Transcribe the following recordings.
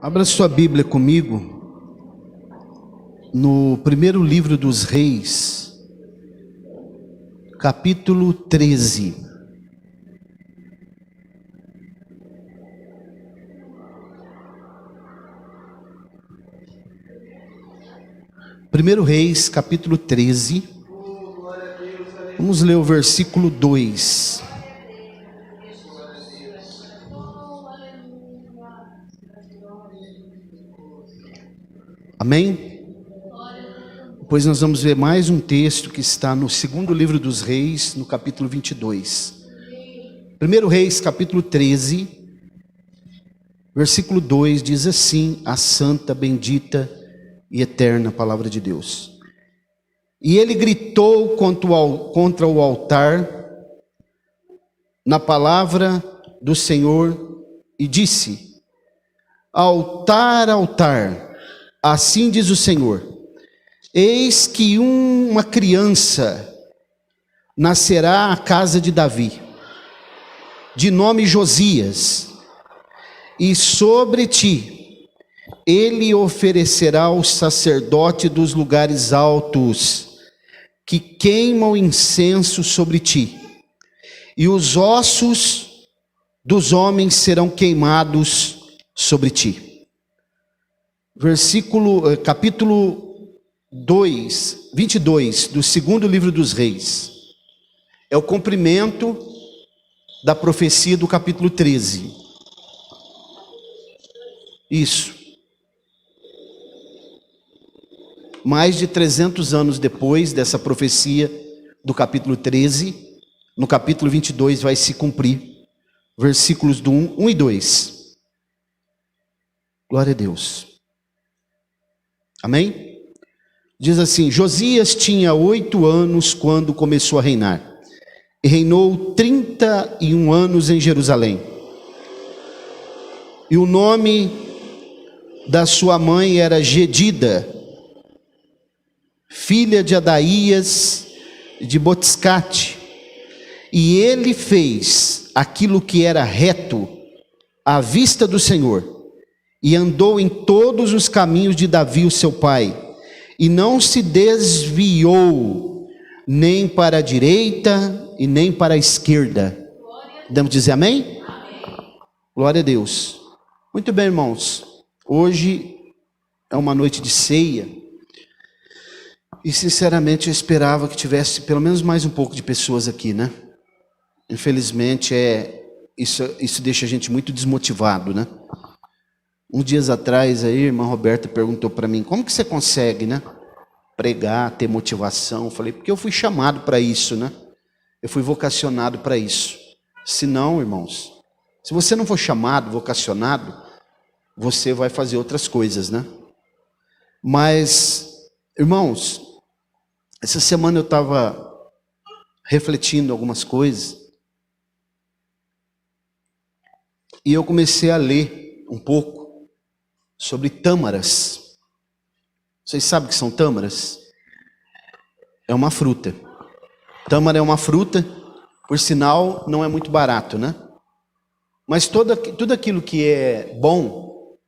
Abra sua Bíblia comigo no primeiro livro dos Reis, capítulo 13. Primeiro Reis, capítulo 13. Vamos ler o versículo 2. Amém? Depois nós vamos ver mais um texto que está no segundo livro dos Reis, no capítulo 22. Primeiro Reis, capítulo 13, versículo 2, diz assim: a santa, bendita e eterna palavra de Deus. E ele gritou contra o altar na palavra do Senhor e disse: altar, altar, assim diz o Senhor, eis que uma criança nascerá à casa de Davi, de nome Josias, e sobre ti ele oferecerá o sacerdote dos lugares altos, que queimam incenso sobre ti, e os ossos dos homens serão queimados sobre ti. Capítulo 22 do segundo livro dos Reis. É o cumprimento da profecia do capítulo 13. Isso. Mais de 300 anos depois dessa profecia do capítulo 13, no capítulo 22 vai se cumprir, versículos do 1 e 2. Glória a Deus. Amém? Diz assim: Josias tinha 8 anos quando começou a reinar, e reinou 31 anos em Jerusalém. E o nome da sua mãe era Gedida, filha de Adaías de Botscate, e ele fez aquilo que era reto à vista do Senhor, e andou em todos os caminhos de Davi, o seu pai, e não se desviou nem para a direita e nem para a esquerda. Podemos dizer amém? Amém. Glória a Deus. Muito bem, irmãos, hoje é uma noite de ceia, e sinceramente eu esperava que tivesse pelo menos mais um pouco de pessoas aqui, né? Infelizmente isso deixa a gente muito desmotivado, né? Uns dias atrás aí, a irmã Roberta perguntou para mim: como que você consegue, né? Pregar, ter motivação. Eu falei: porque eu fui chamado para isso, né? Eu fui vocacionado para isso. Se não, irmãos, se você não for chamado, vocacionado, você vai fazer outras coisas, né? Mas, irmãos, essa semana eu estava refletindo algumas coisas, e eu comecei a ler um pouco sobre tâmaras. Vocês sabem o que são tâmaras? É uma fruta. Tâmara é uma fruta, por sinal, não é muito barato, né? Mas tudo aquilo que é bom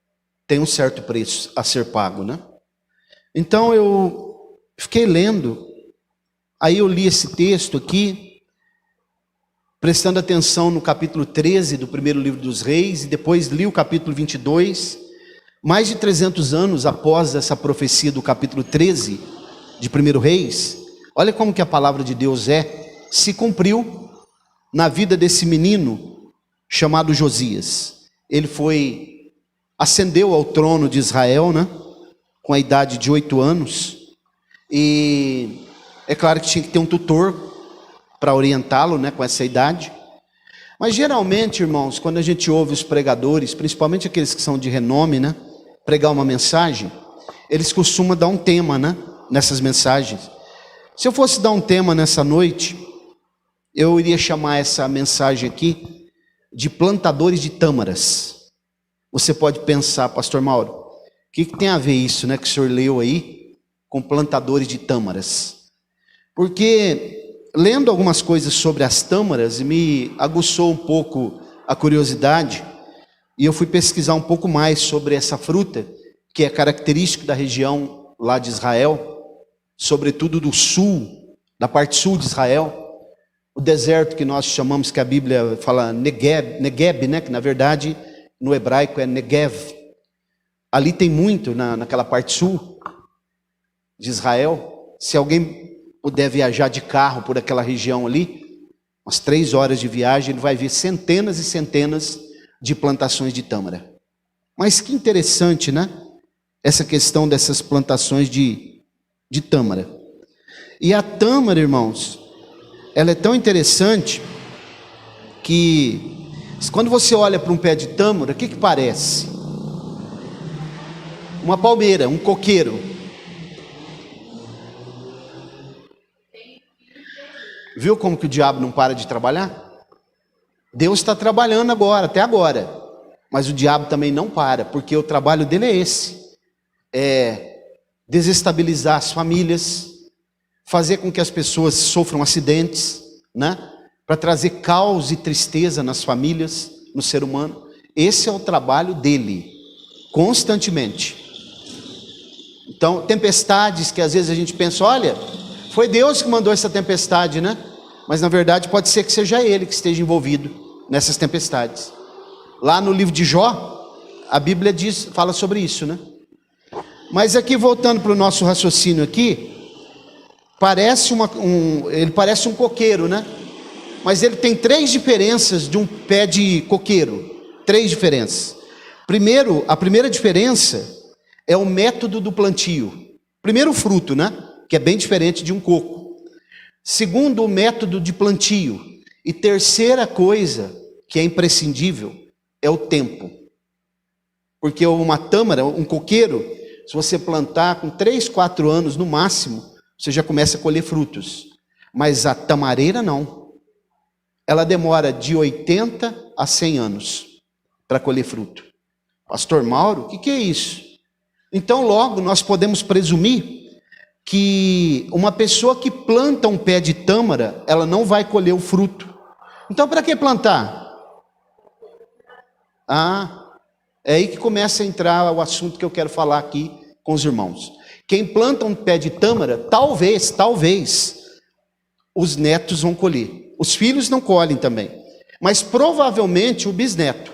tem um certo preço a ser pago, né? Então eu fiquei lendo, aí eu li esse texto aqui, prestando atenção no capítulo 13 do primeiro livro dos Reis, e depois li o capítulo 22, mais de 300 anos após essa profecia do capítulo 13 de 1 Reis. Olha como que a palavra de Deus se cumpriu na vida desse menino chamado Josias. Ele ascendeu ao trono de Israel, né, com a idade de 8 anos, e é claro que tinha que ter um tutor para orientá-lo, né, com essa idade. Mas geralmente, irmãos, quando a gente ouve os pregadores, principalmente aqueles que são de renome, né, pregar uma mensagem, eles costumam dar um tema, né, nessas mensagens. Se eu fosse dar um tema nessa noite, eu iria chamar essa mensagem aqui de plantadores de tâmaras. Você pode pensar: pastor Mauro, o que tem a ver isso, né, que o senhor leu aí, com plantadores de tâmaras? Porque lendo algumas coisas sobre as tâmaras, me aguçou um pouco a curiosidade, E eu fui pesquisar um pouco mais sobre essa fruta, que é característica da região lá de Israel, sobretudo do sul, da parte sul de Israel, o deserto que nós chamamos, que a Bíblia fala Negev, né? Que na verdade no hebraico é Negev. Ali tem muito, naquela parte sul de Israel. Se alguém puder viajar de carro por aquela região ali, umas 3 horas de viagem, ele vai ver centenas e centenas de plantações de tâmara. Mas que interessante, né? Essa questão dessas plantações de tâmara. E a tâmara, irmãos, ela é tão interessante que quando você olha para um pé de tâmara, o que parece? Uma palmeira, um coqueiro. Viu como que o diabo não para de trabalhar? Deus está trabalhando agora, até agora. Mas o diabo também não para, porque o trabalho dele é esse. É desestabilizar as famílias, fazer com que as pessoas sofram acidentes, né? Para trazer caos e tristeza nas famílias, no ser humano. Esse é o trabalho dele, constantemente. Então, tempestades que às vezes a gente pensa, olha, foi Deus que mandou essa tempestade, né? Mas na verdade pode ser que seja ele que esteja envolvido nessas tempestades. Lá no livro de Jó, a Bíblia fala sobre isso, né? Mas aqui, voltando para o nosso raciocínio aqui, ele parece um coqueiro, né? Mas ele tem 3 diferenças de um pé de coqueiro. 3 diferenças. Primeiro, a primeira diferença é o método do plantio. Primeiro, o fruto, né? Que é bem diferente de um coco. Segundo, o método de plantio. E terceira coisa, que é imprescindível, é o tempo. Porque uma tâmara, um coqueiro, se você plantar com 3, 4 anos no máximo, você já começa a colher frutos. Mas a tamareira não. Ela demora de 80 a 100 anos para colher fruto. Pastor Mauro, o que é isso? Então logo nós podemos presumir que uma pessoa que planta um pé de tâmara, ela não vai colher o fruto. Então para que plantar? É aí que começa a entrar o assunto que eu quero falar aqui com os irmãos. Quem planta um pé de tâmara, talvez, os netos vão colher. Os filhos não colhem também. Mas provavelmente o bisneto.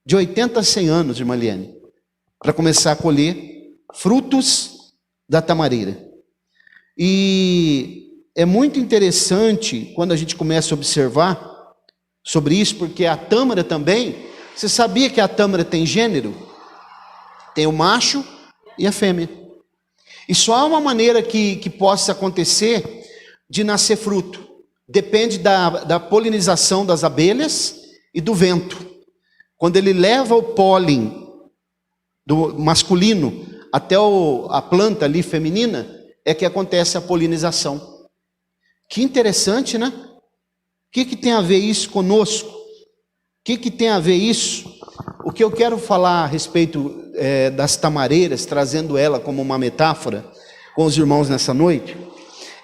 De 80 a 100 anos, irmã Liane. Para começar a colher frutos da tamareira. E é muito interessante quando a gente começa a observar sobre isso, porque a tâmara também, você sabia que a tâmara tem gênero? Tem o macho e a fêmea. E só há uma maneira que possa acontecer de nascer fruto. Depende da polinização das abelhas e do vento. Quando ele leva o pólen do masculino até a planta ali feminina, é que acontece a polinização. Que interessante, né? O que tem a ver isso conosco? O que tem a ver isso? O que eu quero falar a respeito das tamareiras, trazendo ela como uma metáfora com os irmãos nessa noite,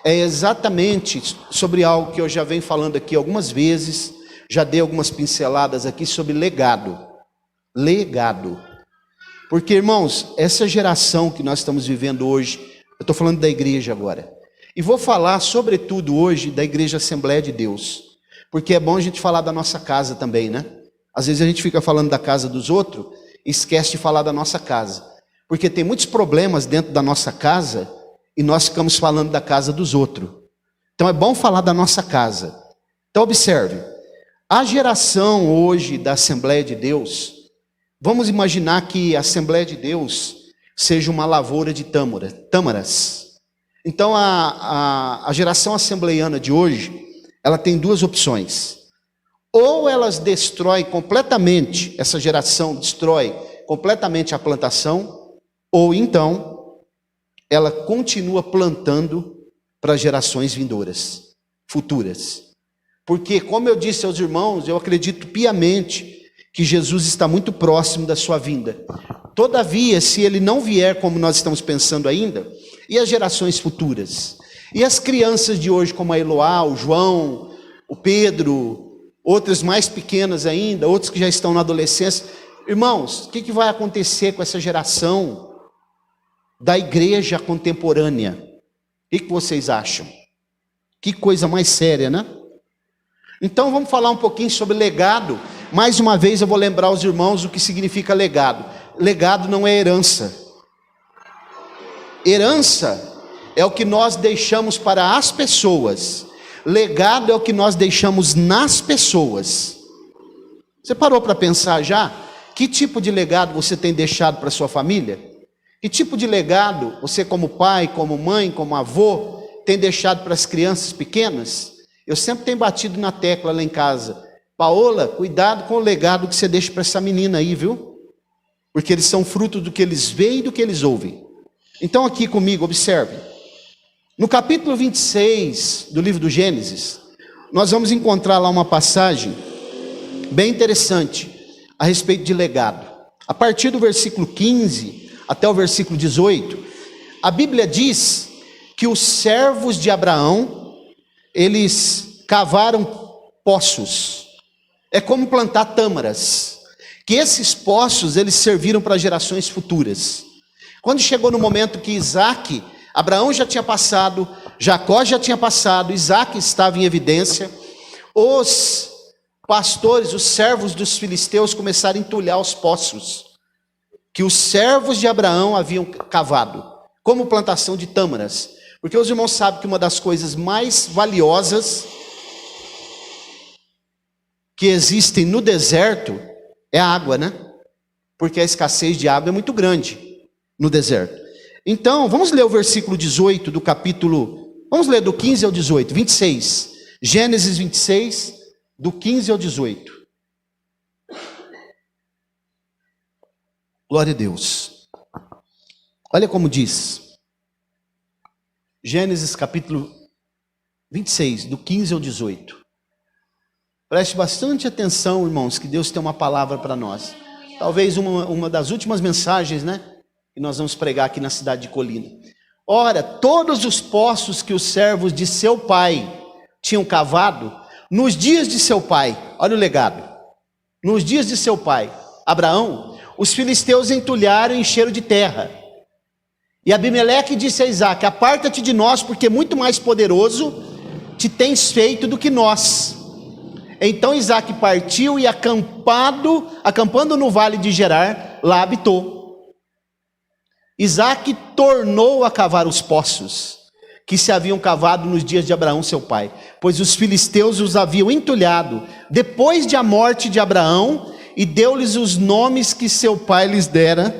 é exatamente sobre algo que eu já venho falando aqui algumas vezes, já dei algumas pinceladas aqui sobre legado. Legado. Porque, irmãos, essa geração que nós estamos vivendo hoje, eu estou falando da igreja agora, e vou falar sobretudo hoje da Igreja Assembleia de Deus, porque é bom a gente falar da nossa casa também, né? Às vezes a gente fica falando da casa dos outros e esquece de falar da nossa casa, porque tem muitos problemas dentro da nossa casa e nós ficamos falando da casa dos outros. Então é bom falar da nossa casa. Então observe, a geração hoje da Assembleia de Deus, vamos imaginar que a Assembleia de Deus seja uma lavoura de tâmaras. Então a geração assembleiana de hoje, ela tem 2 opções. Ou elas destroem completamente, essa geração destrói completamente a plantação, ou então ela continua plantando para gerações vindouras, futuras. Porque, como eu disse aos irmãos, eu acredito piamente que Jesus está muito próximo da sua vinda. Todavia, se ele não vier como nós estamos pensando ainda, e as gerações futuras? E as crianças de hoje, como a Eloá, o João, o Pedro, outras mais pequenas ainda, outros que já estão na adolescência. Irmãos, o que vai acontecer com essa geração da igreja contemporânea? O que vocês acham? Que coisa mais séria, né? Então vamos falar um pouquinho sobre legado. Mais uma vez eu vou lembrar os irmãos o que significa legado. Legado não é herança. Herança é o que nós deixamos para as pessoas. Legado é o que nós deixamos nas pessoas. Você parou para pensar já? Que tipo de legado você tem deixado para sua família? Que tipo de legado você, como pai, como mãe, como avô, tem deixado para as crianças pequenas? Eu sempre tenho batido na tecla lá em casa. Paola, cuidado com o legado que você deixa para essa menina aí, viu? Porque eles são fruto do que eles veem e do que eles ouvem. Então aqui comigo, observe. No capítulo 26 do livro do Gênesis, nós vamos encontrar lá uma passagem bem interessante a respeito de legado. A partir do versículo 15 até o versículo 18, a Bíblia diz que os servos de Abraão, eles cavaram poços. É como plantar tâmaras, que esses poços eles serviram para gerações futuras. Quando chegou no momento que Isaac, Abraão já tinha passado, Jacó já tinha passado, Isaac estava em evidência, os pastores, os servos dos filisteus começaram a entulhar os poços que os servos de Abraão haviam cavado, como plantação de tâmaras. Porque os irmãos sabem que uma das coisas mais valiosas que existem no deserto é a água, né? Porque a escassez de água é muito grande no deserto. Então, vamos ler o versículo 18 do capítulo, vamos ler do 15 ao 18, 26. Gênesis 26, do 15 ao 18. Glória a Deus. Olha como diz. Gênesis capítulo 26, do 15 ao 18. Preste bastante atenção, irmãos, que Deus tem uma palavra para nós. Talvez uma das últimas mensagens, né? Que nós vamos pregar aqui na cidade de Colina. Ora, todos os poços que os servos de seu pai tinham cavado, nos dias de seu pai, olha o legado, nos dias de seu pai, Abraão, os filisteus entulharam e encheram de terra. E Abimeleque disse a Isaac: aparta-te de nós, porque muito mais poderoso te tens feito do que nós. Então Isaac partiu e acampando no vale de Gerar, lá habitou. Isaac tornou a cavar os poços que se haviam cavado nos dias de Abraão seu pai, pois os filisteus os haviam entulhado depois da morte de Abraão, e deu-lhes os nomes que seu pai lhes dera.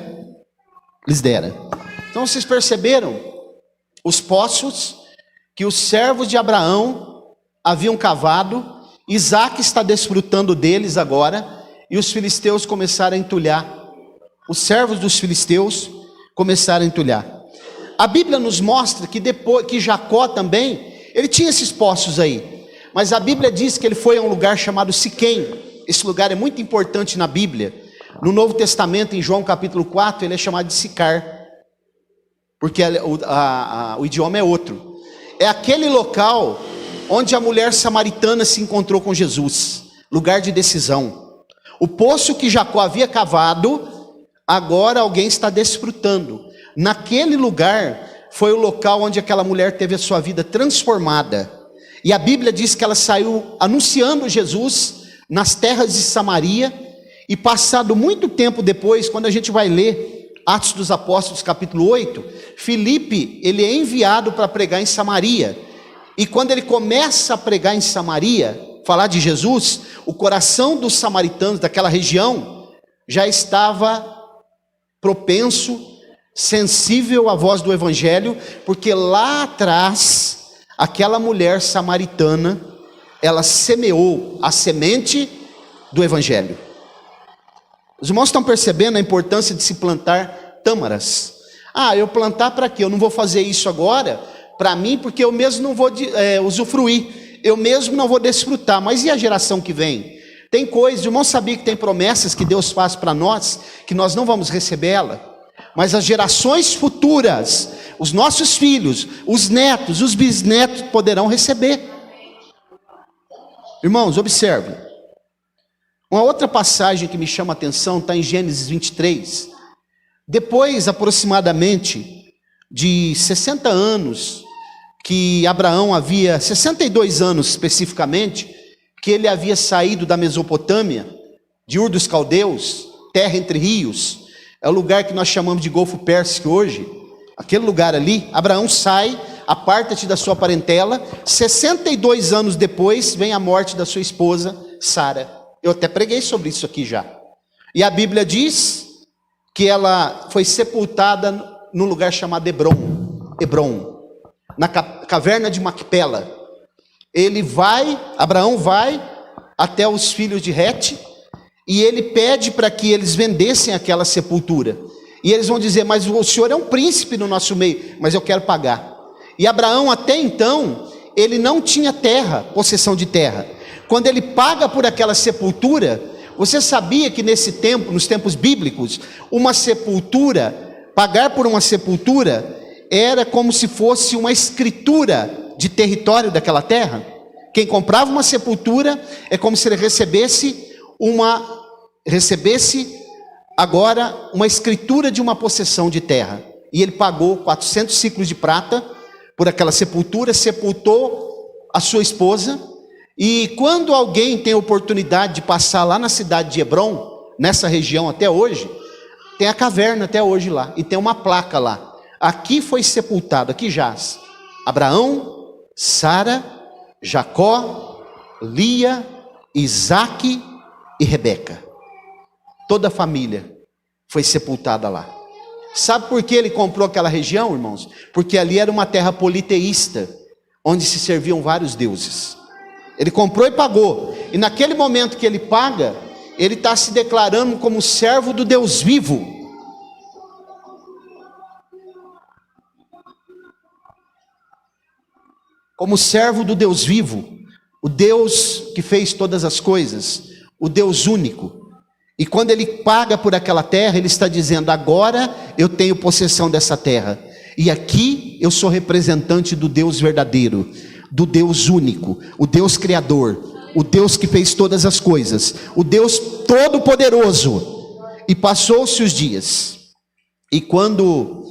Então vocês perceberam os poços que os servos de Abraão haviam cavado. Isaac está desfrutando deles agora, e os filisteus começaram a entulhar. Os servos dos filisteus começaram a entulhar. A Bíblia nos mostra que depois que Jacó também, ele tinha esses poços aí, mas a Bíblia diz que ele foi a um lugar chamado Siquém. Esse lugar é muito importante na Bíblia. No Novo Testamento, em João capítulo 4, ele é chamado de Sicar, porque o idioma é outro. É aquele local onde a mulher samaritana se encontrou com Jesus, lugar de decisão. O poço que Jacó havia cavado, agora alguém está desfrutando. Naquele lugar foi o local onde aquela mulher teve a sua vida transformada. E a Bíblia diz que ela saiu anunciando Jesus nas terras de Samaria, e passado muito tempo depois, quando a gente vai ler Atos dos Apóstolos capítulo 8, Filipe, ele é enviado para pregar em Samaria. E quando ele começa a pregar em Samaria, falar de Jesus, o coração dos samaritanos daquela região já estava propenso, sensível à voz do evangelho, porque lá atrás, aquela mulher samaritana, ela semeou a semente do evangelho. Os irmãos estão percebendo a importância de se plantar tâmaras. Eu plantar para quê? Eu não vou fazer isso agora para mim, porque eu mesmo não vou usufruir, eu mesmo não vou desfrutar. Mas e a geração que vem? Tem coisas, o irmão sabia que tem promessas que Deus faz para nós, que nós não vamos receber ela, mas as gerações futuras, os nossos filhos, os netos, os bisnetos poderão receber. Irmãos, observe, Uma outra passagem que me chama a atenção está em Gênesis 23. Depois, aproximadamente, de 60 anos, que Abraão havia, 62 anos especificamente, que ele havia saído da Mesopotâmia, de Ur dos Caldeus, terra entre rios, é o lugar que nós chamamos de Golfo Pérsico hoje, aquele lugar ali. Abraão sai, aparta-te da sua parentela. 62 anos depois vem a morte da sua esposa Sara. Eu até preguei sobre isso aqui já. E a Bíblia diz que ela foi sepultada num lugar chamado Hebrom, na caverna de Macpela. Abraão vai até os filhos de Het, e ele pede para que eles vendessem aquela sepultura. E eles vão dizer: mas o senhor é um príncipe no nosso meio, mas eu quero pagar. E Abraão, até então, ele não tinha terra, possessão de terra. Quando ele paga por aquela sepultura, você sabia que nesse tempo, nos tempos bíblicos, uma sepultura, pagar por uma sepultura, era como se fosse uma escritura de território daquela terra? Quem comprava uma sepultura é como se ele recebesse agora uma escritura de uma possessão de terra. E ele pagou 400 ciclos de prata por aquela sepultura, sepultou a sua esposa. E quando alguém tem a oportunidade de passar lá na cidade de Hebrom, nessa região até hoje, tem a caverna até hoje lá, e tem uma placa lá: aqui foi sepultado, aqui jaz Abraão, Sara, Jacó, Lia, Isaque e Rebeca. Toda a família foi sepultada lá. Sabe por que ele comprou aquela região, irmãos? Porque ali era uma terra politeísta, onde se serviam vários deuses. Ele comprou e pagou. E naquele momento que ele paga, ele está se declarando como servo do Deus vivo. Como servo do Deus vivo, o Deus que fez todas as coisas, o Deus único. E quando ele paga por aquela terra, ele está dizendo: agora eu tenho possessão dessa terra, e aqui eu sou representante do Deus verdadeiro, do Deus único, o Deus criador, o Deus que fez todas as coisas, o Deus todo-poderoso. E passou-se os dias, e quando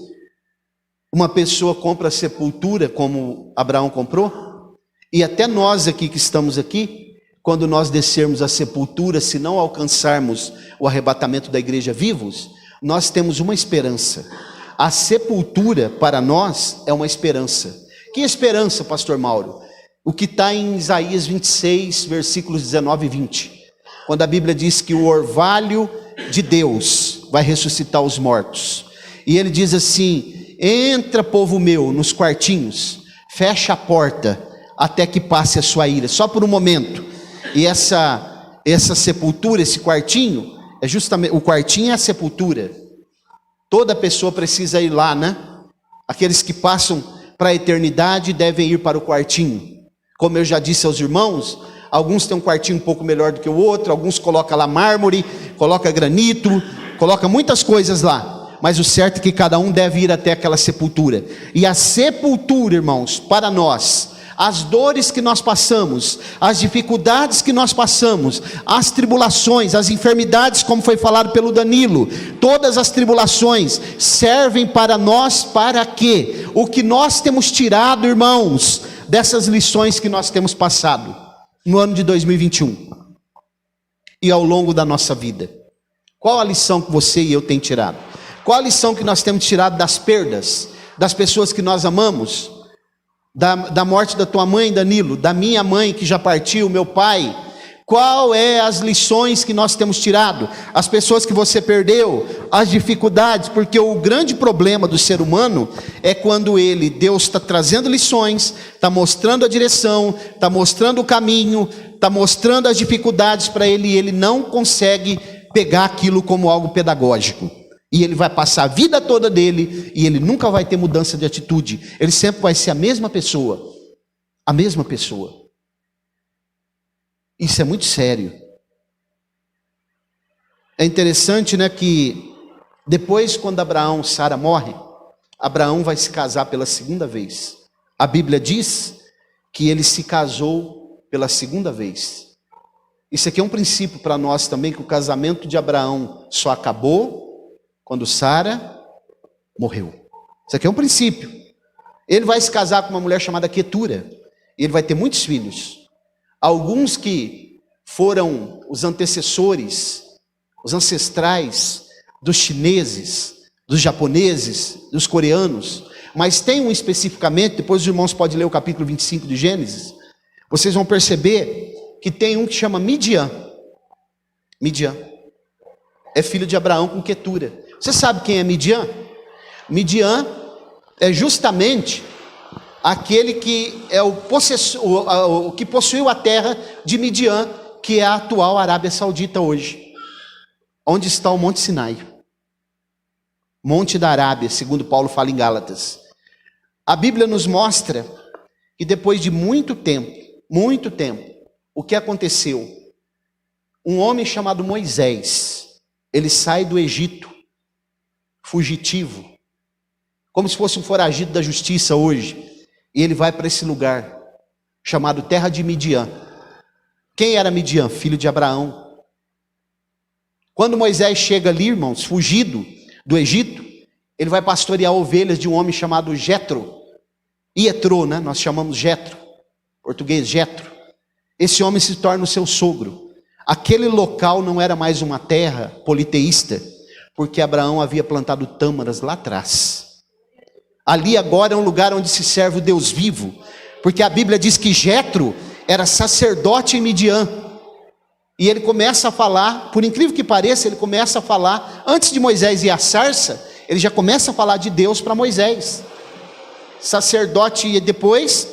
uma pessoa compra a sepultura, como Abraão comprou, e até nós aqui que estamos aqui, quando nós descermos a sepultura, se não alcançarmos o arrebatamento da igreja vivos, nós temos uma esperança. A sepultura para nós é uma esperança. Que esperança, pastor Mauro? O que está em Isaías 26, versículos 19 e 20. Quando a Bíblia diz que o orvalho de Deus vai ressuscitar os mortos. E ele diz assim: entra, povo meu, nos quartinhos, fecha a porta, até que passe a sua ira. Só por um momento. E essa sepultura, esse quartinho, é justamente, o quartinho é a sepultura. Toda pessoa precisa ir lá, né? Aqueles que passam para a eternidade devem ir para o quartinho. Como eu já disse aos irmãos, alguns têm um quartinho um pouco melhor do que o outro, alguns colocam lá mármore, colocam granito, colocam muitas coisas lá. Mas o certo é que cada um deve ir até aquela sepultura. E a sepultura, irmãos, para nós, as dores que nós passamos, as dificuldades que nós passamos, as tribulações, as enfermidades, como foi falado pelo Danilo, todas as tribulações servem para nós, para quê? O que nós temos tirado, irmãos, dessas lições que nós temos passado no ano de 2021 e ao longo da nossa vida. Qual a lição que você e eu tem tirado? Qual a lição que nós temos tirado das perdas, das pessoas que nós amamos? Da morte da tua mãe, Danilo, da minha mãe que já partiu, meu pai. Qual é as lições que nós temos tirado? As pessoas que você perdeu, as dificuldades, porque o grande problema do ser humano é quando Deus está trazendo lições, está mostrando a direção, está mostrando o caminho, está mostrando as dificuldades para ele, e ele não consegue pegar aquilo como algo pedagógico. E ele vai passar a vida toda dele, e ele nunca vai ter mudança de atitude. Ele sempre vai ser a mesma pessoa. A mesma pessoa. Isso é muito sério. É interessante, né, que depois, quando Abraão, Sara morre, Abraão vai se casar pela segunda vez. A Bíblia diz que ele se casou pela segunda vez. Isso aqui é um princípio para nós também, que o casamento de Abraão só acabou quando Sara morreu. Isso aqui é um princípio. Ele vai se casar com uma mulher chamada Quetura, e ele vai ter muitos filhos. Alguns que foram os antecessores, os ancestrais dos chineses, dos japoneses, dos coreanos, mas tem um especificamente, depois os irmãos podem ler o capítulo 25 de Gênesis, vocês vão perceber que tem um que chama Midian. Midian é filho de Abraão com Quetura. Você sabe quem é Midian? Midian é justamente aquele que é o que possuiu a terra de Midian, que é a atual Arábia Saudita hoje. Onde está o Monte Sinai? Monte da Arábia, segundo Paulo fala em Gálatas. A Bíblia nos mostra que depois de muito tempo, o que aconteceu? Um homem chamado Moisés, ele sai do Egito, fugitivo, como se fosse um foragido da justiça hoje, e ele vai para esse lugar, chamado terra de Midian. Quem era Midian? Filho de Abraão. Quando Moisés chega ali, irmãos, fugido do Egito, ele vai pastorear ovelhas de um homem chamado Jetro, Ietro, né? Nós chamamos Jetro, português Jetro. Esse homem se torna o seu sogro. Aquele local não era mais uma terra politeísta, porque Abraão havia plantado tâmaras lá atrás. Ali agora é um lugar onde se serve o Deus vivo, porque a Bíblia diz que Jetro era sacerdote em Midian. E ele começa a falar, por incrível que pareça, ele começa a falar, antes de Moisés ir à sarça, ele já começa a falar de Deus para Moisés. Sacerdote, e depois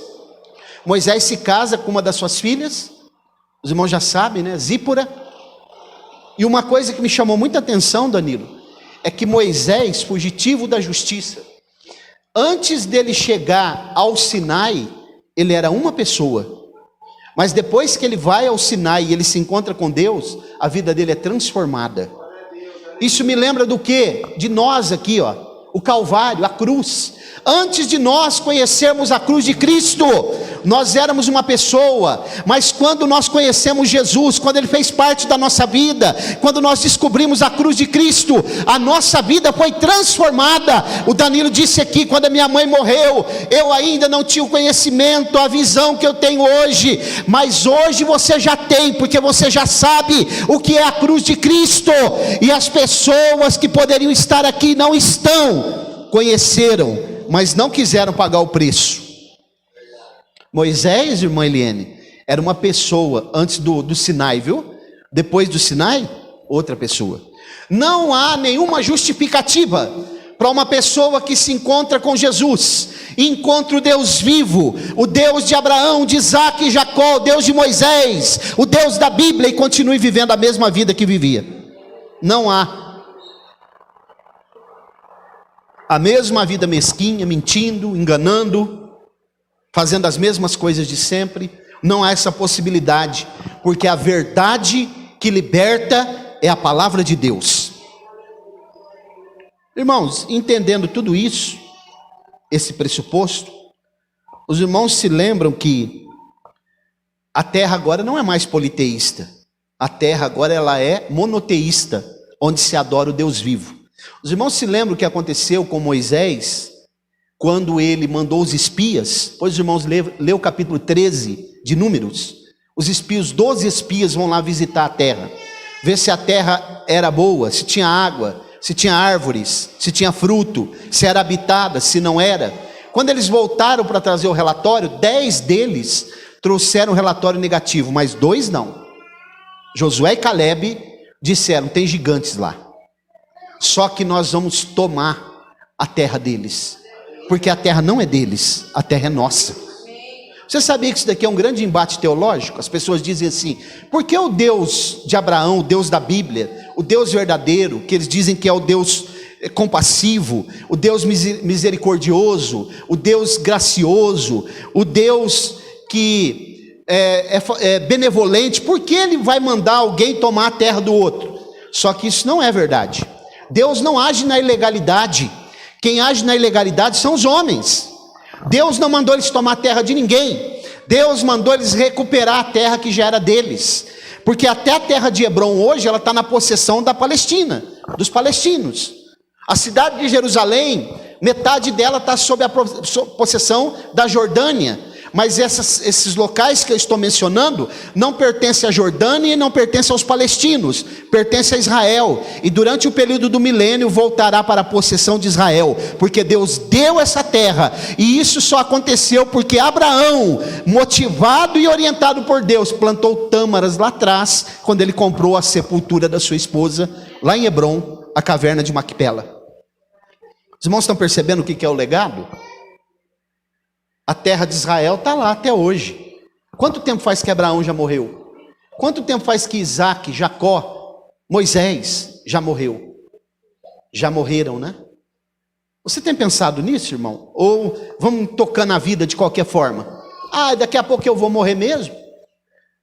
Moisés se casa com uma das suas filhas, os irmãos já sabem, né? Zípora. E uma coisa que me chamou muita atenção, Danilo, é que Moisés, fugitivo da justiça, antes dele chegar ao Sinai, ele era uma pessoa. Mas depois que ele vai ao Sinai e ele se encontra com Deus, a vida dele é transformada. Isso me lembra do quê? De nós aqui, ó, o Calvário, a cruz. Antes de nós conhecermos a cruz de Cristo, nós éramos uma pessoa, mas quando nós conhecemos Jesus, quando Ele fez parte da nossa vida, quando nós descobrimos a cruz de Cristo, a nossa vida foi transformada. O Danilo disse aqui, quando a minha mãe morreu, eu ainda não tinha o conhecimento, a visão que eu tenho hoje, mas hoje você já tem, porque você já sabe o que é a cruz de Cristo, e as pessoas que poderiam estar aqui não estão, conheceram, mas não quiseram pagar o preço. Moisés, irmã Eliane, era uma pessoa antes do Sinai, viu? Depois do Sinai, outra pessoa. Não há nenhuma justificativa para uma pessoa que se encontra com Jesus, encontra o Deus vivo, o Deus de Abraão, de Isaac e Jacó, o Deus de Moisés, o Deus da Bíblia, e continue vivendo a mesma vida que vivia. Não há. A mesma vida mesquinha, mentindo, enganando, fazendo as mesmas coisas de sempre. Não há essa possibilidade, porque a verdade que liberta é a palavra de Deus. Irmãos, entendendo tudo isso, esse pressuposto, os irmãos se lembram que a terra agora não é mais politeísta. A terra agora ela é monoteísta, onde se adora o Deus vivo. Os irmãos se lembram o que aconteceu com Moisés, quando ele mandou os espias? Pois os irmãos lê o capítulo 13 de Números. Os espias, 12 espias vão lá visitar a terra, ver se a terra era boa, se tinha água, se tinha árvores, se tinha fruto, se era habitada, se não era. Quando eles voltaram para trazer o relatório, 10 deles trouxeram um relatório negativo, mas 2 não. Josué e Calebe disseram, tem gigantes lá. Só que nós vamos tomar a terra deles, porque a terra não é deles, a terra é nossa. Você sabia que isso daqui é um grande embate teológico? As pessoas dizem assim, por que o Deus de Abraão, o Deus da Bíblia, o Deus verdadeiro, que eles dizem que é o Deus compassivo, o Deus misericordioso, o Deus gracioso, o Deus que é benevolente, por que ele vai mandar alguém tomar a terra do outro? Só que isso não é verdade. Deus não age na ilegalidade. Quem age na ilegalidade são os homens. Deus não mandou eles tomar a terra de ninguém. Deus mandou eles recuperar a terra que já era deles. Porque até a terra de Hebrom hoje, ela está na possessão da Palestina, dos palestinos. A cidade de Jerusalém, metade dela está sob a possessão da Jordânia. Mas esses locais que eu estou mencionando não pertencem à Jordânia e não pertencem aos palestinos, pertencem a Israel. E durante o período do milênio voltará para a possessão de Israel, porque Deus deu essa terra. E isso só aconteceu porque Abraão, motivado e orientado por Deus, plantou tâmaras lá atrás, quando ele comprou a sepultura da sua esposa, lá em Hebrom, a caverna de Macpela. Os irmãos estão percebendo o que é o legado? A terra de Israel está lá até hoje. Quanto tempo faz que Abraão já morreu? Quanto tempo faz que Isaac, Jacó, Moisés já morreu? Já morreram, né? Você tem pensado nisso, irmão? Ou vamos tocando a vida de qualquer forma? Ah, daqui a pouco eu vou morrer mesmo?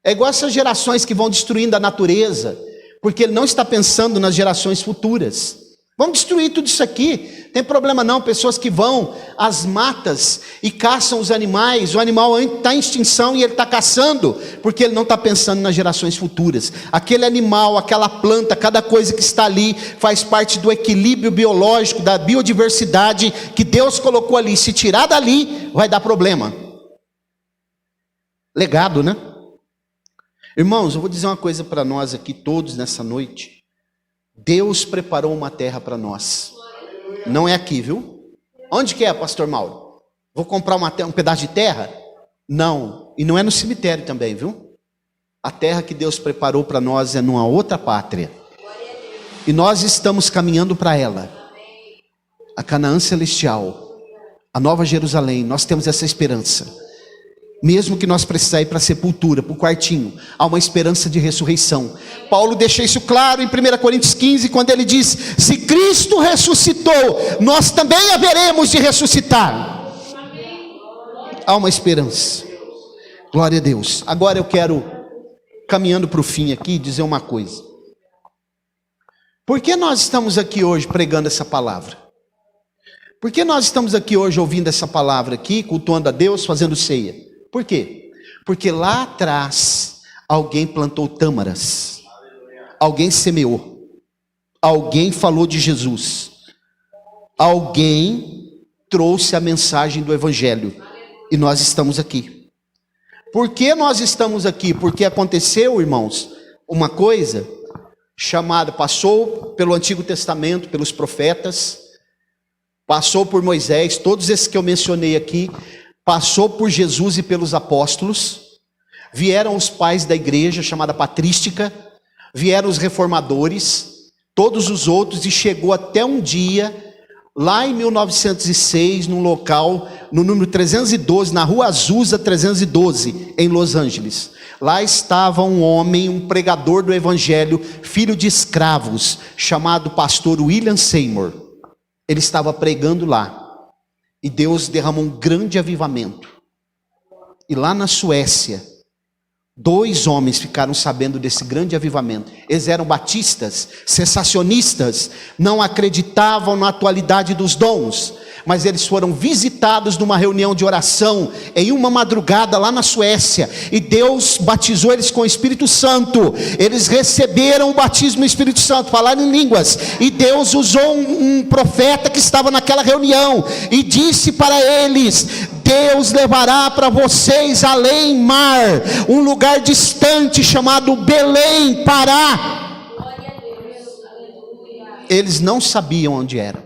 É igual essas gerações que vão destruindo a natureza, porque ele não está pensando nas gerações futuras. Vamos destruir tudo isso aqui. Tem problema não, pessoas que vão às matas e caçam os animais. O animal está em extinção e ele está caçando, porque ele não está pensando nas gerações futuras. Aquele animal, aquela planta, cada coisa que está ali, faz parte do equilíbrio biológico, da biodiversidade que Deus colocou ali. Se tirar dali, vai dar problema. Legado, né? Irmãos, eu vou dizer uma coisa para nós aqui todos nessa noite. Deus preparou uma terra para nós. Não é aqui, viu? Onde que é, pastor Mauro? Vou comprar um pedaço de terra? Não. E não é no cemitério também, viu? A terra que Deus preparou para nós é numa outra pátria. E nós estamos caminhando para ela. A Canaã celestial. A Nova Jerusalém. Nós temos essa esperança. Mesmo que nós precisar ir para a sepultura, para o quartinho, há uma esperança de ressurreição. Paulo deixa isso claro em 1 Coríntios 15, quando ele diz: se Cristo ressuscitou, nós também haveremos de ressuscitar. Há uma esperança. Glória a Deus. Agora eu quero, caminhando para o fim aqui, dizer uma coisa. Por que nós estamos aqui hoje pregando essa palavra? Por que nós estamos aqui hoje ouvindo essa palavra aqui, cultuando a Deus, fazendo ceia? Por quê? Porque lá atrás alguém plantou tâmaras, alguém semeou, alguém falou de Jesus, alguém trouxe a mensagem do Evangelho e nós estamos aqui. Por que nós estamos aqui? Porque aconteceu, irmãos, uma coisa chamada, passou pelo Antigo Testamento, pelos profetas, passou por Moisés, todos esses que eu mencionei aqui, passou por Jesus e pelos apóstolos, vieram os pais da igreja chamada patrística, vieram os reformadores, todos os outros, e chegou até um dia, lá em 1906, num local, no número 312, na Rua Azusa 312, em Los Angeles. Lá estava um homem, um pregador do evangelho, filho de escravos, chamado pastor William Seymour. Ele estava pregando lá. E Deus derramou um grande avivamento. E lá na Suécia, 2 homens ficaram sabendo desse grande avivamento. Eles eram batistas, cessacionistas, não acreditavam na atualidade dos dons. Mas eles foram visitados numa reunião de oração, em uma madrugada lá na Suécia. E Deus batizou eles com o Espírito Santo. Eles receberam o batismo no Espírito Santo, falaram em línguas. E Deus usou um profeta que estava naquela reunião. E disse para eles: Deus levará para vocês além mar, um lugar distante chamado Belém, Pará. Eles não sabiam onde era.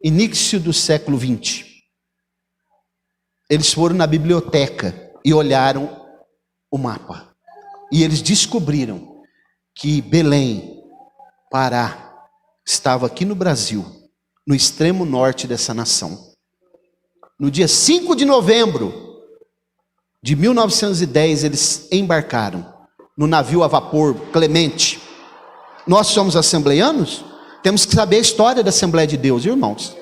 Início do século 20. Eles foram na biblioteca e olharam o mapa. E eles descobriram que Belém, Pará, estava aqui no Brasil, no extremo norte dessa nação. No dia 5 de novembro de 1910, eles embarcaram no navio a vapor Clemente. Nós somos assembleianos? Temos que saber a história da Assembleia de Deus, irmãos.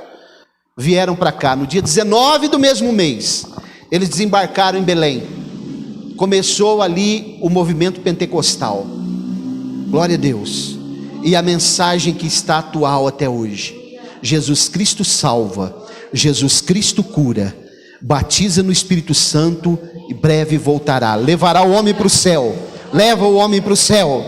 Vieram para cá no dia 19 do mesmo mês. Eles desembarcaram em Belém. Começou ali o movimento pentecostal. Glória a Deus. E a mensagem que está atual até hoje: Jesus Cristo salva, Jesus Cristo cura, batiza no Espírito Santo e breve voltará. Levará o homem para o céu. leva o homem para o céu.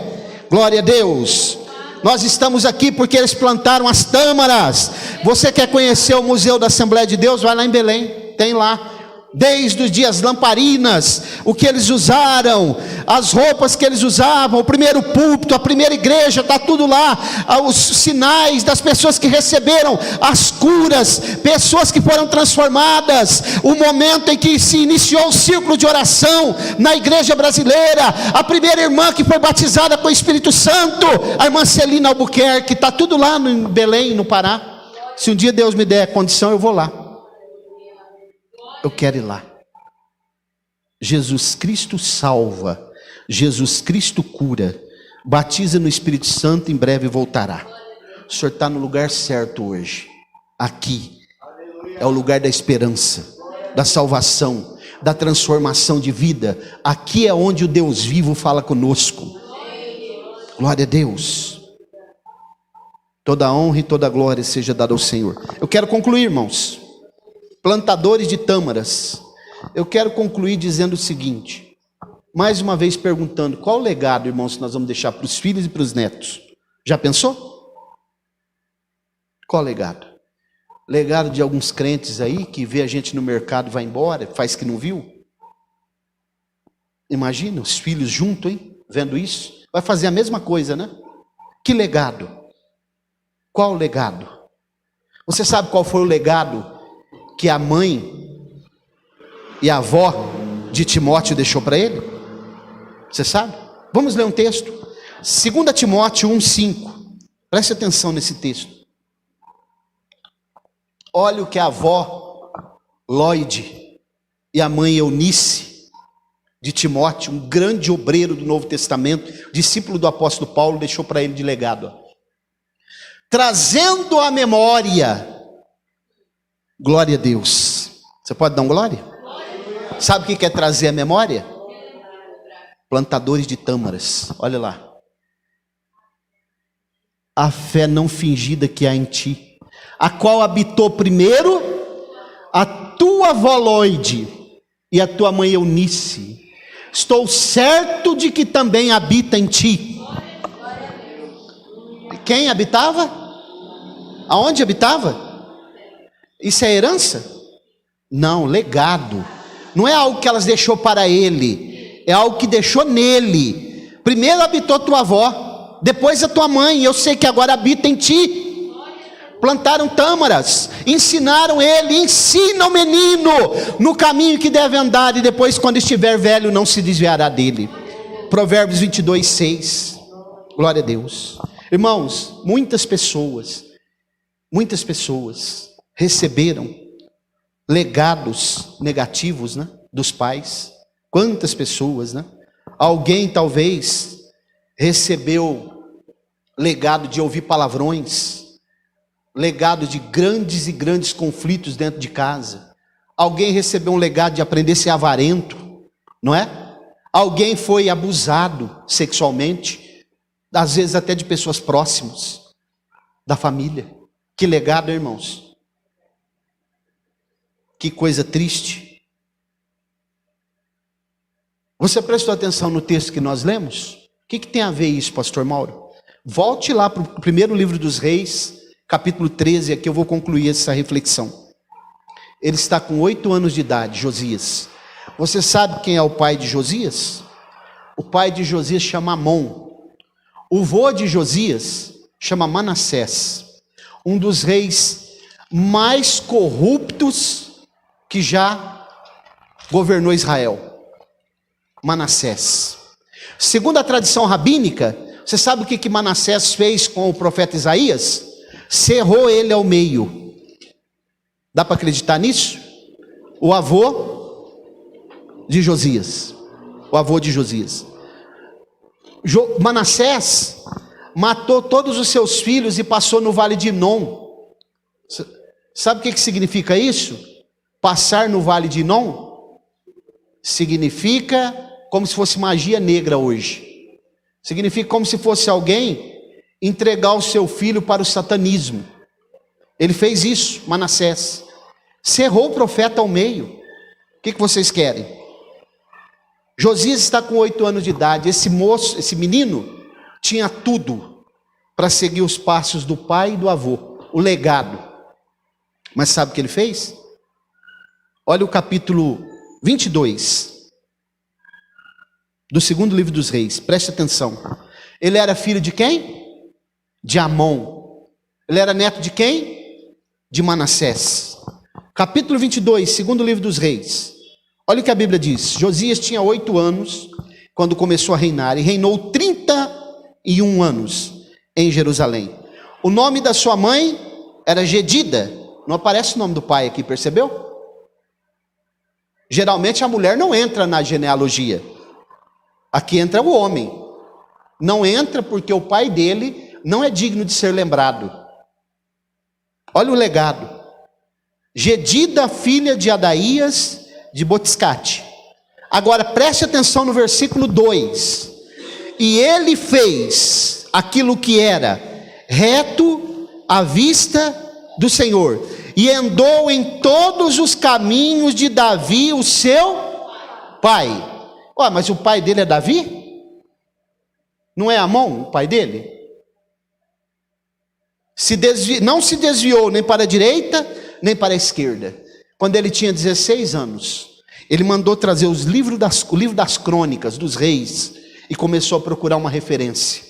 Glória a Deus. Nós estamos aqui porque eles plantaram as tâmaras. Você quer conhecer o Museu da Assembleia de Deus? Vai lá em Belém, tem lá. Desde os dias lamparinas, o que eles usaram, as roupas que eles usavam, o primeiro púlpito, a primeira igreja, está tudo lá. Os sinais das pessoas que receberam as curas, pessoas que foram transformadas, o momento em que se iniciou o círculo de oração na igreja brasileira, a primeira irmã que foi batizada com o Espírito Santo, a irmã Celina Albuquerque, está tudo lá em Belém, no Pará. Se um dia Deus me der a condição, eu vou lá. Eu quero ir lá. Jesus Cristo salva, Jesus Cristo cura, batiza no Espírito Santo, em breve voltará. O Senhor está no lugar certo hoje. Aqui é o lugar da esperança, da salvação, da transformação de vida. Aqui é onde o Deus vivo fala conosco. Glória a Deus. Toda a honra e toda a glória seja dada ao Senhor. Eu quero concluir, irmãos. Plantadores de tâmaras. Eu quero concluir dizendo o seguinte, mais uma vez perguntando, qual o legado, irmãos, que nós vamos deixar para os filhos e para os netos? Já pensou? Qual o legado? Legado de alguns crentes aí, que vê a gente no mercado e vai embora, faz que não viu? Imagina, os filhos juntos, hein? Vendo isso, vai fazer a mesma coisa, né? Que legado? Qual o legado? Você sabe qual foi o legado que a mãe e a avó de Timóteo deixou para ele? Você sabe? Vamos ler um texto. 2 Timóteo 1,5. Preste atenção nesse texto. Olha o que a avó Lloyd e a mãe Eunice de Timóteo, um grande obreiro do Novo Testamento, discípulo do apóstolo Paulo, deixou para ele de legado. Trazendo à memória. Glória a Deus. Você pode dar um glória? Sabe o que quer trazer a memória? Plantadores de tâmaras. Olha lá. A fé não fingida que há em ti, a qual habitou primeiro a tua avó Lloyd e a tua mãe Eunice. Estou certo de que também habita em ti. Quem habitava? Aonde habitava? Isso é herança? Não, legado. Não é algo que elas deixou para ele, é algo que deixou nele. Primeiro habitou tua avó, depois a tua mãe, eu sei que agora habita em ti. Plantaram tâmaras, ensinaram ele, ensina o menino no caminho que deve andar, e depois quando estiver velho não se desviará dele. Provérbios 22:6. Glória a Deus. Irmãos, muitas pessoas receberam legados negativos, né, dos pais. Quantas pessoas, né? Alguém talvez recebeu legado de ouvir palavrões, legado de grandes e grandes conflitos dentro de casa. Alguém recebeu um legado de aprender a ser avarento, não é? Alguém foi abusado sexualmente, às vezes até de pessoas próximas da família. Que legado, irmãos? Que coisa triste. Você prestou atenção no texto que nós lemos? O que tem a ver isso, pastor Mauro? Volte lá para o primeiro livro dos Reis, capítulo 13, aqui eu vou concluir essa reflexão. Ele está com 8 anos de idade, Josias. Você sabe quem é o pai de Josias? O pai de Josias chama Amon. O vô de Josias chama Manassés. Um dos reis mais corruptos que já governou Israel. Manassés. Segundo a tradição rabínica, você sabe o que Manassés fez com o profeta Isaías? Cerrou ele ao meio. Dá para acreditar nisso? O avô de Josias. O avô de Josias. Manassés matou todos os seus filhos e passou no vale de Inom. Sabe o que significa isso? Passar no vale de Inom significa como se fosse magia negra hoje. Significa como se fosse alguém entregar o seu filho para o satanismo. Ele fez isso, Manassés. Cerrou o profeta ao meio. O que vocês querem? Josias está com 8 anos de idade. Esse menino tinha tudo para seguir os passos do pai e do avô, o legado. Mas sabe o que ele fez? Olha o capítulo 22 do segundo livro dos Reis, preste atenção. Ele era filho de quem? De Amon. Ele era neto de quem? De Manassés. Capítulo 22, segundo livro dos Reis. Olha o que a Bíblia diz. Josias tinha 8 anos quando começou a reinar, e reinou 31 anos em Jerusalém. O nome da sua mãe era Gedida. Não aparece o nome do pai aqui, percebeu? Geralmente a mulher não entra na genealogia. Aqui entra o homem. Não entra porque o pai dele não é digno de ser lembrado. Olha o legado. Gedida, filha de Adaías de Botiscate. Agora preste atenção no versículo 2. E ele fez aquilo que era reto à vista do Senhor, e andou em todos os caminhos de Davi, o seu pai. Mas o pai dele é Davi? Não é Amon o pai dele? Não se desviou nem para a direita, nem para a esquerda. Quando ele tinha 16 anos, ele mandou trazer o livro das crônicas dos reis, e começou a procurar uma referência.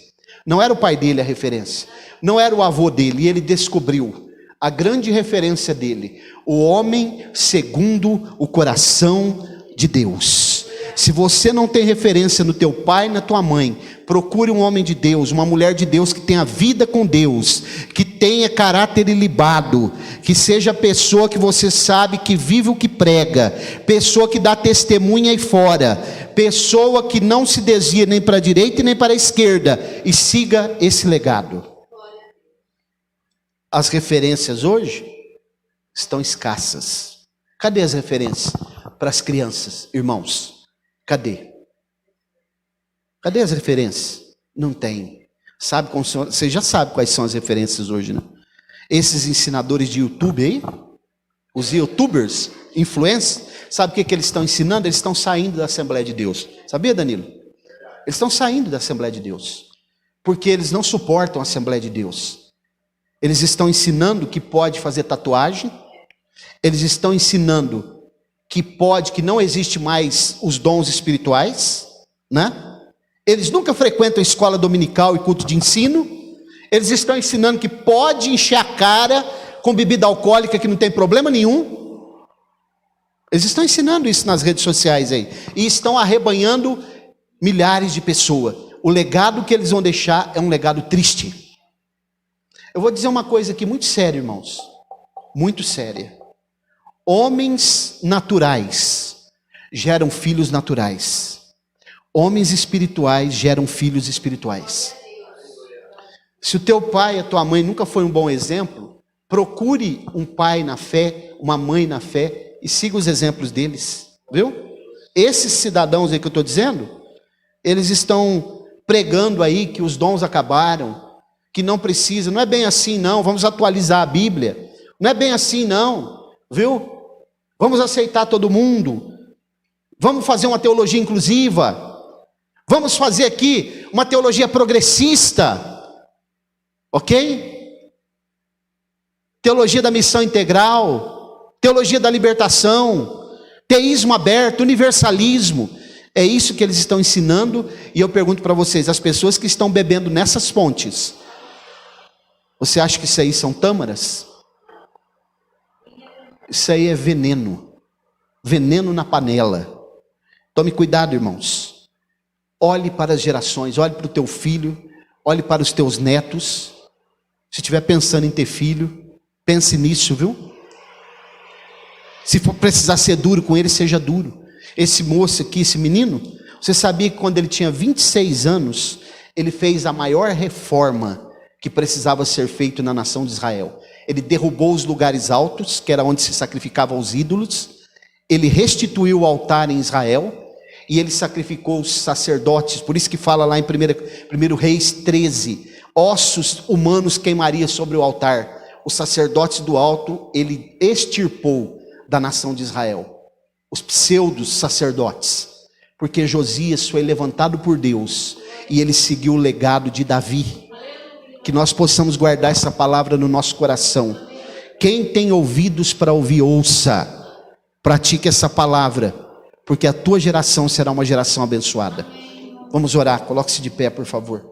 Não era o pai dele a referência, não era o avô dele, e ele descobriu a grande referência dele: o homem segundo o coração de Deus. Se você não tem referência no teu pai, na tua mãe, procure um homem de Deus, uma mulher de Deus que tenha vida com Deus, que tenha caráter ilibado, que seja pessoa que você sabe que vive o que prega, pessoa que dá testemunha aí fora, pessoa que não se desvia nem para a direita e nem para a esquerda, e siga esse legado. As referências hoje estão escassas. Cadê as referências para as crianças, irmãos? Cadê? Cadê as referências? Não tem. Você já sabe quais são as referências hoje, né? Esses ensinadores de YouTube aí, os youtubers, influencers, sabe o que eles estão ensinando? Eles estão saindo da Assembleia de Deus. Sabia, Danilo? Eles estão saindo da Assembleia de Deus, porque eles não suportam a Assembleia de Deus. Eles estão ensinando que pode fazer tatuagem. Eles estão ensinando que não existe mais os dons espirituais, né? Eles nunca frequentam escola dominical e culto de ensino. Eles estão ensinando que pode encher a cara com bebida alcoólica, que não tem problema nenhum. Eles estão ensinando isso nas redes sociais aí, e estão arrebanhando milhares de pessoas. O legado que eles vão deixar é um legado triste. Eu vou dizer uma coisa aqui muito séria, irmãos, muito séria. Homens naturais geram filhos naturais. Homens espirituais geram filhos espirituais. Se o teu pai e a tua mãe nunca foi um bom exemplo, procure um pai na fé, uma mãe na fé, e siga os exemplos deles, viu? Esses cidadãos aí que eu estou dizendo, eles estão pregando aí que os dons acabaram, que não precisa. Não é bem assim não, vamos atualizar a Bíblia. Não é bem assim não, viu? Vamos aceitar todo mundo. Vamos fazer uma teologia inclusiva. Vamos fazer aqui uma teologia progressista. Ok? Teologia da missão integral, teologia da libertação, teísmo aberto, universalismo. É isso que eles estão ensinando. E eu pergunto para vocês, as pessoas que estão bebendo nessas fontes, você acha que isso aí são tâmaras? Isso aí é veneno. Veneno na panela. Tome cuidado, irmãos. Olhe para as gerações, olhe para o teu filho, olhe para os teus netos. Se estiver pensando em ter filho, pense nisso, viu? Se for precisar ser duro com ele, seja duro. Esse moço aqui, esse menino, você sabia que quando ele tinha 26 anos, ele fez a maior reforma que precisava ser feita na nação de Israel. Ele derrubou os lugares altos, que era onde se sacrificavam os ídolos. Ele restituiu o altar em Israel. E ele sacrificou os sacerdotes. Por isso que fala lá em 1 Reis 13. Ossos humanos queimaria sobre o altar. Os sacerdotes do alto, ele extirpou da nação de Israel. Os pseudos sacerdotes. porque Josias foi levantado por Deus e ele seguiu o legado de Davi. Que nós possamos guardar essa palavra no nosso coração. Quem tem ouvidos para ouvir, ouça. Pratique essa palavra, porque a tua geração será uma geração abençoada. Vamos orar, coloque-se de pé, por favor.